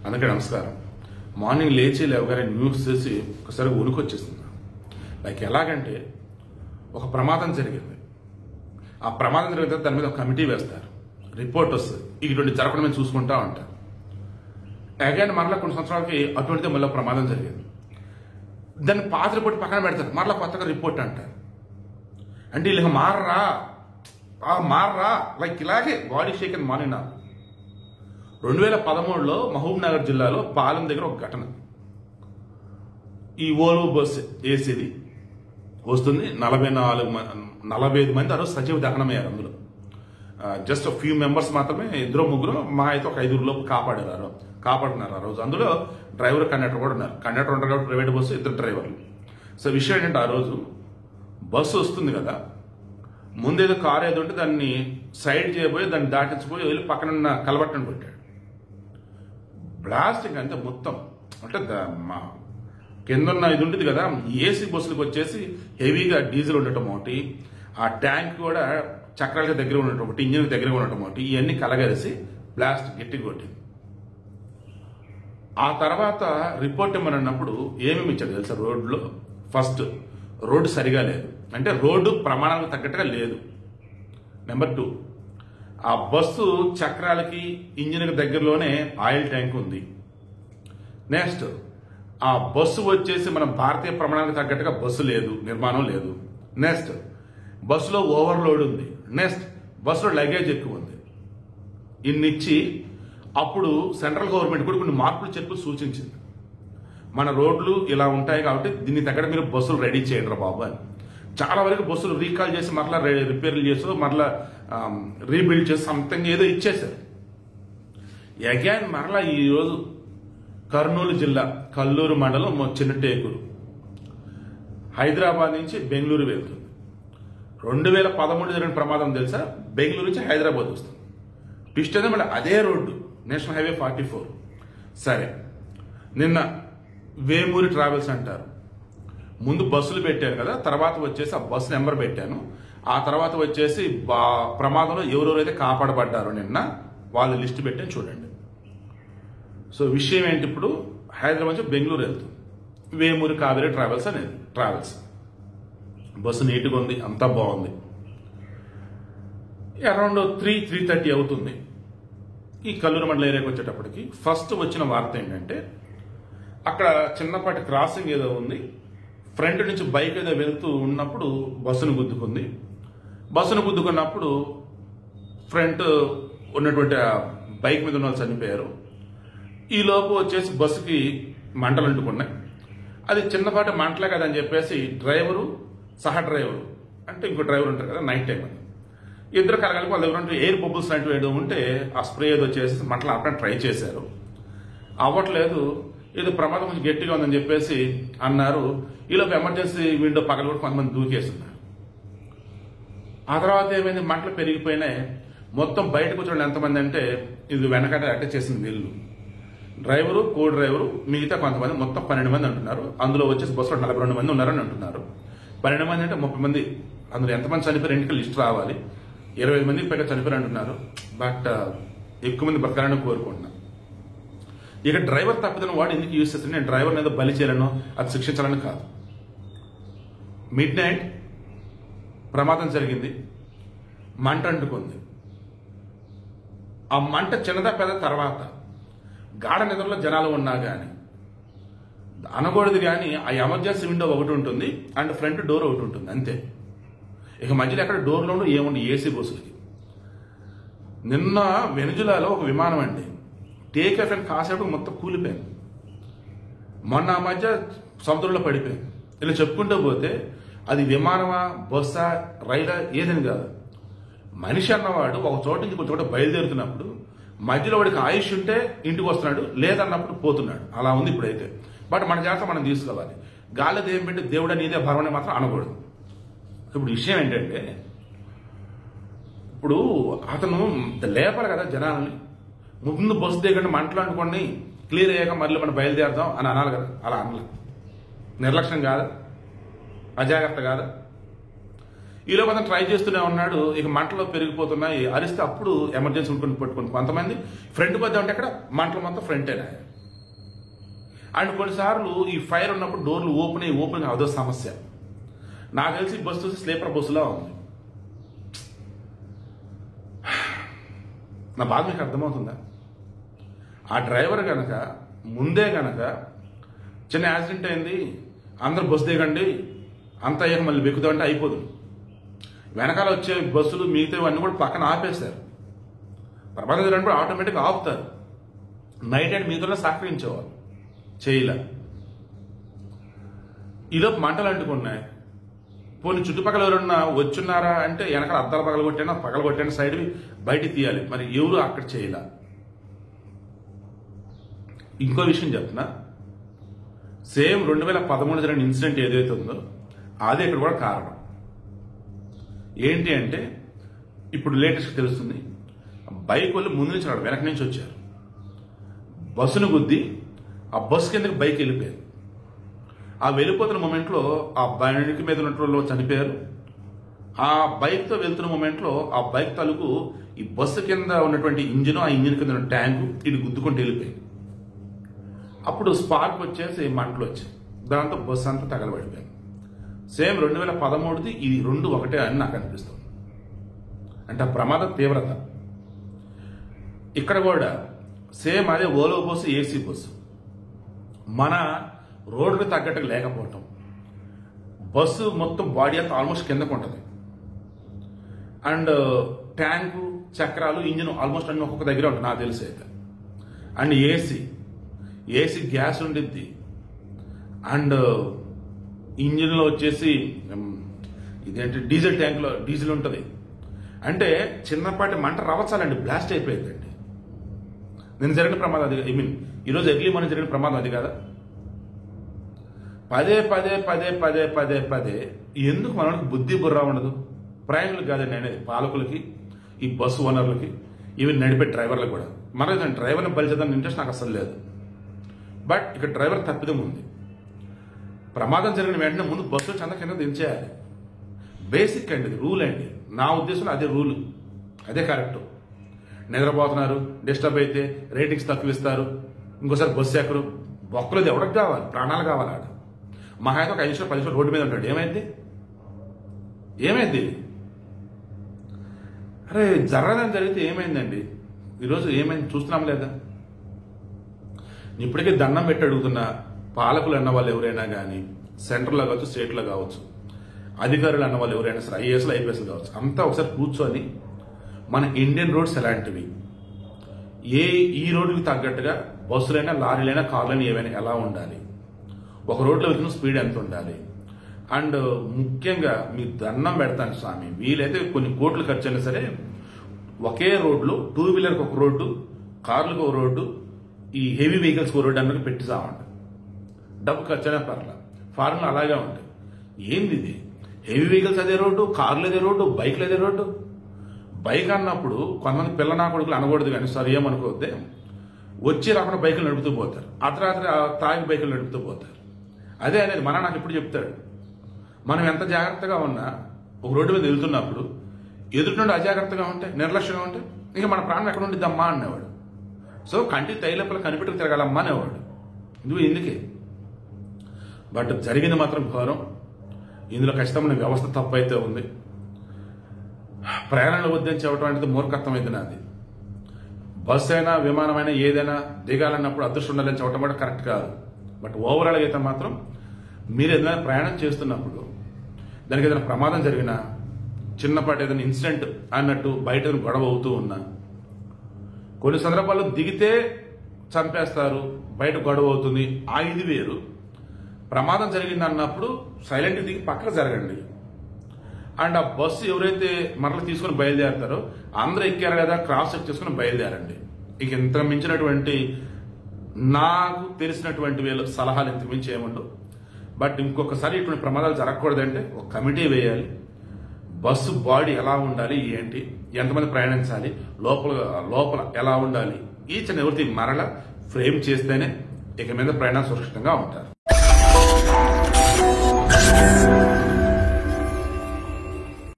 అందుకే నమస్కారం. మార్నింగ్ లేవగానే న్యూస్ చేసి ఒకసారి ఉనికొచ్చేస్తుంది. లైక్ ఎలాగంటే ఒక ప్రమాదం జరిగింది. ఆ ప్రమాదం జరిగిన తర్వాత దాని మీద ఒక కమిటీ వేస్తారు, రిపోర్ట్ వస్తుంది, ఇటువంటి జరగడం చూసుకుంటా ఉంటారు. అగైన్ మరలా కొన్ని సంవత్సరాలకి అటువంటిదే మళ్ళీ ప్రమాదం జరిగింది. దాన్ని పాత రిపోర్ట్ పక్కన పెడతారు, మరలా కొత్తగా రిపోర్ట్ అంటారు. అంటే వీళ్ళకి మారరా లైక్ ఇలాగే బాడీ షేక్ అండ్ మార్నింగ్. నాకు 2013లో మహబూబ్ నగర్ జిల్లాలో పాలెం దగ్గర ఒక ఘటన. ఈ ఓల్వో బస్సు ఏసీది వస్తుంది, 45 మంది ఆ రోజు సజీవ దహనమయ్యారు. అందులో జస్ట్ ఫ్యూ మెంబర్స్ మాత్రమే, 2-3 మా అయితే ఒక 5 లోపు కాపాడుతున్నారు ఆ రోజు. అందులో డ్రైవర్, కండక్టర్ కూడా ఉన్నారు. కండక్టర్ ఉంటారు కాబట్టి ప్రైవేట్ బస్సు, 2 డ్రైవర్లు. సో విషయం ఏంటంటే, ఆ రోజు బస్సు వస్తుంది కదా, ముందేదో కారు ఏదో ఉంటే దాన్ని సైడ్ చేయబోయి దాన్ని దాటించిపోయి వెళ్ళి పక్కన ఉన్న కలబట్టను కొట్టాడు. బ్లాస్టింగ్ అంతే మొత్తం. అంటే మా కిందన్న ఇది ఉంటుంది కదా, ఏసీ బస్సులకు వచ్చేసి హెవీగా డీజిల్ ఉండటం ఒకటి, ఆ ట్యాంక్ కూడా చక్రాలకి దగ్గర ఉండటం ఒకటి, ఇంజిన్ దగ్గర ఉండటం ఒకటి, ఇవన్నీ కలగలిసి బ్లాస్ట్ గట్టిగా కొట్టింది. ఆ తర్వాత రిపోర్ట్ ఇవ్వమన్నప్పుడు ఏమేమి ఇచ్చాడు తెలుసా? రోడ్లో ఫస్ట్ రోడ్డు సరిగా లేదు, అంటే రోడ్డు ప్రమాణాలకు తగ్గట్టుగా లేదు. నెంబర్ 2, ఆ బస్సు చక్రాలకి ఇంజిన్కి దగ్గరలోనే ఆయిల్ ట్యాంక్ ఉంది. నెక్స్ట్, ఆ బస్సు వచ్చేసి మన భారతీయ ప్రమాణాలకు తగ్గట్టుగా బస్సు లేదు, నిర్మాణం లేదు. నెక్స్ట్, బస్సులో ఓవర్లోడ్ ఉంది. నెక్స్ట్, బస్సులో లగేజ్ ఎక్కువ ఉంది. ఇన్నిచ్చి అప్పుడు సెంట్రల్ గవర్నమెంట్ కూడా కొన్ని మార్పులు చేర్పులు సూచించింది. మన రోడ్లు ఇలా ఉంటాయి కాబట్టి దీన్ని తగ్గట్టు మీరు బస్సులు రెడీ చేయండి రా బాబు అని. చాలా వరకు బస్సులు రీకాల్ చేసి మరలా రిపేర్లు చేసి మరలా రీబిల్డ్ చేసి సంథింగ్ ఏదో ఇచ్చేశారు. అగైన్ మరలా ఈరోజు కర్నూలు జిల్లా కల్లూరు మండలం చిన్నటేకూరు, హైదరాబాద్ నుంచి బెంగళూరు వెళ్తుంది. 2013 జరిగిన ప్రమాదం తెలుసా? బెంగళూరు నుంచి హైదరాబాద్ వస్తుంది. ట్విస్ట్ అయితే మళ్ళీ అదే రోడ్డు, నేషనల్ హైవే 44. సరే, నిన్న వేమూరి ట్రావెల్స్ అంటారు, ముందు బస్సులు పెట్టాను కదా, తర్వాత వచ్చేసి ఆ బస్సు నెంబర్ పెట్టాను, ఆ తర్వాత వచ్చేసి ప్రమాదంలో ఎవరెవరైతే కాపాడబడ్డారో నిన్న వాళ్ళ లిస్టు పెట్టాను చూడండి. సో విషయం ఏంటి, ఇప్పుడు హైదరాబాద్ నుంచి బెంగళూరు వెళ్తుంది వేమూరి కావేరీ ట్రావెల్స్ అనేది ట్రావెల్స్. బస్సు నీట్గా ఉంది, అంతా బాగుంది. అరౌండ్ 3:30 అవుతుంది. ఈ కల్లూరు మండల ఏరియాకి వచ్చేటప్పటికి ఫస్ట్ వచ్చిన వార్త ఏంటంటే, అక్కడ చిన్నపాటి క్రాసింగ్ ఏదో ఉంది, ఫ్రంట్ నుంచి బైక్ ఏదో వెళ్తూ ఉన్నప్పుడు బస్సును గుద్దుకుంది. బస్సును గుద్దుకున్నప్పుడు ఫ్రంట్ ఉన్నటువంటి బైక్ మీద ఉన్న వాళ్ళు చనిపోయారు. ఈ లోపు వచ్చేసి బస్సుకి మంటలు అంటుకున్నాయి. అది చిన్నపాటి మంటలే కదని చెప్పేసి డ్రైవరు, డ్రైవరు అంటే ఇంకో డ్రైవర్ ఉంటారు కదా, నైట్ టైం అని, ఇద్దరు కలగలిపి వాళ్ళ దగ్గర ఎయిర్ బబుల్స్ లాంటివి ఏదో ఉంటే ఆ స్ప్రే ఏదో చేసి మంటలు ఆపడానికి ట్రై చేశారు. అవ్వట్లేదు, ఏదో ప్రమాదం కొంచెం గట్టిగా ఉందని చెప్పేసి అన్నారు. ఈలోపు ఎమర్జెన్సీ విండో పగల కూడా కొంతమంది దూకేస్తున్నారు. ఆ తర్వాత ఏమైంది, మంటలు పెరిగిపోయినాయి. మొత్తం బయటకు వచ్చిన ఎంతమంది అంటే, ఇది వెనకట అటాచ్ చేసింది వీళ్ళు, డ్రైవరు, కో డ్రైవరు, మిగతా కొంతమంది, మొత్తం 12 మంది అంటున్నారు. అందులో వచ్చేసి బస్సులో 42 మంది ఉన్నారని అంటున్నారు. 12 మంది అంటే 30 మంది. అందులో ఎంతమంది చనిపోయారు ఇంటికి లిస్ట్ రావాలి. 25 మందికి పైగా చనిపోయారు అంటున్నారు. బట్ ఎక్కువ మంది బ్రతకాలని కోరుకుంటున్నారు. ఇక డ్రైవర్ తప్పిదను వాడు ఎందుకు యూజ్ చేస్తాను, నేను డ్రైవర్ మీద బలి చేయాలను, అది శిక్షించాలని కాదు. మిడ్ నైట్ ప్రమాదం జరిగింది, మంట అంటుకుంది. ఆ మంట చిన్నదా పెద్ద తర్వాత గాఢ నిద్రలో జనాలు ఉన్నా కానీ అనకూడదు. కానీ ఆ ఎమర్జెన్సీ విండో ఒకటి ఉంటుంది అండ్ ఫ్రంట్ డోర్ ఒకటి ఉంటుంది అంతే. ఇక మధ్యలో ఎక్కడ డోర్లోనూ ఏముంది ఏసీ బస్సులకి. నిన్న వెనుజులాలో ఒక విమానం అండి టేక్ ఆఫ్ అండ్ కాసేపు మొత్తం కూలిపోయింది. మొన్న ఆ మధ్య సముద్రంలో పడిపోయింది. ఇలా చెప్పుకుంటూ పోతే అది విమానమా, బస్సా, రైలా ఏదని కాదు. మనిషి అన్నవాడు ఒక చోట నుంచి ఒక చోట బయలుదేరుతున్నప్పుడు మధ్యలో వాడికి ఆయుష్ ఉంటే ఇంటికి వస్తున్నాడు, లేదన్నప్పుడు పోతున్నాడు. అలా ఉంది ఇప్పుడైతే. బట్ మన జాగ్రత్త మనం తీసుకోవాలి. గాలి దేం పెట్టి దేవుడా నీదే భరవని మాత్రం అనకూడదు. ఇప్పుడు విషయం ఏంటంటే, ఇప్పుడు అతను లేపాలి కదా జనాలని. ముందు బస్సు దిగండి, మంటలు అనుకోండి, క్లియర్ అయ్యాక మళ్ళీ మనం బయలుదేరదాం అని అనాలి కదా. అలా అనలే. నిర్లక్ష్యం కాదా, అజాగ్రత్త కాదా? ఈలోపు అతను ట్రై చేస్తూనే ఉన్నాడు. ఇక మంటలు పెరిగిపోతున్నాయి, అరిస్తే అప్పుడు ఎమర్జెన్సీ పట్టుకుని కొంతమంది ఫ్రంట్ పోద్దాం అంటే అక్కడ మంటలు మొత్తం ఫ్రంటేనా. అండ్ కొన్నిసార్లు ఈ ఫైర్ ఉన్నప్పుడు డోర్లు ఓపెన్ అదో సమస్య. నాకు తెలిసి బస్సు చూసి స్లీపర్ బస్సులా ఉంది. నా బాధ మీకు అర్థమవుతుందా? ఆ డ్రైవర్ కనుక ముందే కనుక చిన్న యాక్సిడెంట్ అయింది, అందరు బస్సు దిగండి, అంత అయ్యాక మళ్ళీ వెక్కుదామంటే అయిపోదు. వెనకాల వచ్చే బస్సులు మిగతావన్నీ కూడా పక్కన ఆపేశారు. ప్రమాదం జరిగినప్పుడు ఆటోమేటిక్గా ఆపుతారు. నైట్ అండ్ మీతో సహకరించేవారు చేయలే. ఈలోపు మంటలు అంటుకున్నాయి. పోనీ చుట్టుపక్కల ఎవరన్నా వచ్చున్నారా అంటే వెనకాల అద్దాలు పగలగొట్టాను సైడ్ బయటికి తీయాలి. మరి ఎవరు అక్కడ చేయలే. ఇంకో విషయం చెప్తున్నా, సేమ్ 2013 జరిగిన ఇన్సిడెంట్ ఏదైతే ఉందో అదే ఇక్కడ కూడా కారణం. ఏంటి అంటే ఇప్పుడు లేటెస్ట్ తెలుస్తుంది, బైక్ వాళ్ళు ముందు నుంచి రాడు, వెనక నుంచి వచ్చారు. బస్సును గుద్ది ఆ బస్సు కిందకి బైక్ వెళ్ళిపోయారు. ఆ వెళ్ళిపోతున్న మూమెంట్లో ఆ బండికి మీద ఉన్న వాళ్ళు చనిపోయారు. ఆ బైక్తో వెళ్తున్న మూమెంట్లో ఆ బైక్ తాలూకు ఈ బస్సు కింద ఉన్నటువంటి ఇంజిన్, ఆ ఇంజిన్ కింద ఉన్న ట్యాంకు ఇది గుద్దుకుంటూ వెళ్ళిపోయింది. అప్పుడు స్పార్క్ వచ్చేసి మంటలు వచ్చాయి. దాంతో బస్సు అంతా తగలబడిపోయింది. సేమ్ 2013ది ఇది 2 ఒకటే అని నాకు అనిపిస్తుంది. అంటే ఆ ప్రమాద తీవ్రత ఇక్కడ కూడా సేమ్ అదే ఓలో బస్సు, ఏసీ బస్సు. మన రోడ్డుకి తగ్గట్టుగా లేకపోవటం, బస్సు మొత్తం బాడీ అంతా ఆల్మోస్ట్ కిందకు ఉంటుంది. అండ్ ట్యాంకు, చక్రాలు, ఇంజిన్ ఆల్మోస్ట్ అన్ని ఒక్కొక్క దగ్గర ఉంటుంది నాకు తెలిసి అయితే. అండ్ ఏసీ గ్యాస్ ఉండిద్ది. అండ్ ఇంజిన్లో వచ్చేసి ఇదేంటి డీజిల్ ట్యాంకులో డీజిల్ ఉంటుంది. అంటే చిన్నపాటి మంట రవచాలండి, బ్లాస్ట్ అయిపోయిందండి. నేను జరిగిన ప్రమాదం అది, ఈరోజు ఎర్లీ మార్నింగ్ జరిగిన ప్రమాదం అది కదా. పదే ఎందుకు మనకి బుద్ధి బుర్రా ఉండదు? ప్రయాణికులకు కాదండి అనేది, పాలకులకి, ఈ బస్సు ఓనర్లకి, ఈవెన్ నడిపే డ్రైవర్లకు కూడా. మన డ్రైవర్ని బలిచేద్దాం ఇంట్రెస్ట్ నాకు అసలు లేదు. బట్ ఇక్కడ డ్రైవర్ తప్పిదం ఉంది. ప్రమాదం జరిగిన వెంటనే ముందు బస్సు చంద కింద దించేయాలి. బేసిక్ అండి, రూల్ అండి. నా ఉద్దేశంలో అదే రూల్, అదే కరెక్ట్. నిద్రపోతున్నారు, డిస్టర్బ్ అయితే రేటింగ్స్ తక్కువ ఇస్తారు, ఇంకోసారి బస్సు ఎక్కరు. బొక్కలేదు ఎవరికి కావాలి? ప్రాణాలు కావాలి. ఆడ మహా అయితే ఒక 5 నిమిషాలు 10 నిమిషాలు రోడ్డు మీద ఉంటాడు. ఏమైంది? అరే జరగదని జరిగితే ఏమైందండి? ఈరోజు ఏమైంది చూస్తున్నాం లేదా? ఇప్పటికే దండం పెట్టి అడుగుతున్నా, పాలకులు అన్న వాళ్ళు ఎవరైనా కానీ, సెంట్రల్లో కావచ్చు, స్టేట్లో కావచ్చు, అధికారులు అన్న వాళ్ళు ఎవరైనా సరే, ఐఏఎస్లు ఐపీఎస్లు కావచ్చు, అంతా ఒకసారి కూర్చొని మన ఇండియన్ రోడ్స్ ఎలాంటివి, ఈ రోడ్డుకి తగ్గట్టుగా బస్సులైనా, లారీలైనా, కార్లైనా ఏవైనా ఎలా ఉండాలి, ఒక రోడ్లో వెళ్తున్న స్పీడ్ ఎంత ఉండాలి. అండ్ ముఖ్యంగా మీ దండం పెడతాను స్వామి, వీలైతే కొన్ని కోట్లు ఖర్చు అయినా సరే ఒకే రోడ్లో 2 వీలర్కి ఒక రోడ్డు, కార్లకు ఒక రోడ్డు, ఈ హెవీ వెహికల్స్కి ఒక రోడ్డు అన్నది పెట్టి సావండి. డబ్బు ఖర్చు అయినా పర్లేదు. ఫారెన్లో అలాగే ఉంటాయి. ఏంది ఇది? హెవీ వెహికల్స్ అదే రోడ్డు, కార్లు అదే రోడ్డు, బైక్లు అదే రోడ్డు. బైక్ అన్నప్పుడు కొంతమంది పిల్లనా కొడుకులు అనకూడదు కానీ, సరే ఏమనుకోవద్దే, వచ్చి రాకుండా బైకులు నడుపుతూ పోతారు, అర్ధరాత్రి తాగి బైకులు నడుపుతూ పోతారు. అదే అనేది నాకు ఇప్పుడు చెప్తాడు, మనం ఎంత జాగ్రత్తగా ఉన్నా ఒక రోడ్డు మీద వెళ్తున్నప్పుడు ఎదుటి నుండి అజాగ్రత్తగా ఉంటే, నిర్లక్ష్యంగా ఉంటే ఇంకా మన ప్రాణం ఎక్కడ ఉండిద్దమ్మా అనేవాడు. సో కంటి తైలప్పలు కనిపెట్టుకు తిరగాలమ్మా అనేవాడు. ఇందుకే. బట్ జరిగింది మాత్రం ఘోరం. ఇందులో ఖచ్చితమైన వ్యవస్థ తప్పు అయితే ఉంది. ప్రయాణాలు వద్దని చెప్పడం అనేది మూర్ఖత్వం అయితే నాది. బస్సు అయినా, విమానమైనా, ఏదైనా దిగాలన్నప్పుడు అదృష్టం ఉండాలని చెప్పడం కూడా కరెక్ట్ కాదు. బట్ ఓవరాల్గా అయితే మాత్రం మీరు ఏదైనా ప్రయాణం చేస్తున్నప్పుడు దానికి ఏదైనా ప్రమాదం జరిగినా, చిన్నపాటి ఏదైనా ఇన్సిడెంట్ అన్నట్టు బయట గొడవ అవుతూ ఉన్నా, కొన్ని సందర్భాల్లో దిగితే చంపేస్తారు, బయట గొడవ అవుతుంది, ఆ ఇది వేరు. ప్రమాదం జరిగింది అన్నప్పుడు సైలెంట్ దిగి పక్కన జరగండి. అండ్ ఆ బస్సు ఎవరైతే మరలా తీసుకుని బయలుదేరతారో అందరూ ఎక్కారు కదా, క్రాస్ చెక్ చేసుకుని బయలుదేరండి. ఇక ఇంత మించినటువంటి నాకు తెలిసినటువంటి వీళ్ళ సలహాలు ఇంతకు మించి ఏముండవు. బట్ ఇంకొకసారి ఇటువంటి ప్రమాదాలు జరగకూడదంటే ఒక కమిటీ వేయాలి. బస్సు బాడీ ఎలా ఉండాలి, ఏంటి, ఎంతమంది ప్రయాణించాలి, లోపల ఎలా ఉండాలి, ఈచ్ అండ్ ఎవ్రీథింగ్ మరలా ఫ్రేమ్ చేస్తేనే ఇక మీద ప్రయాణం సురక్షితంగా ఉంటారు.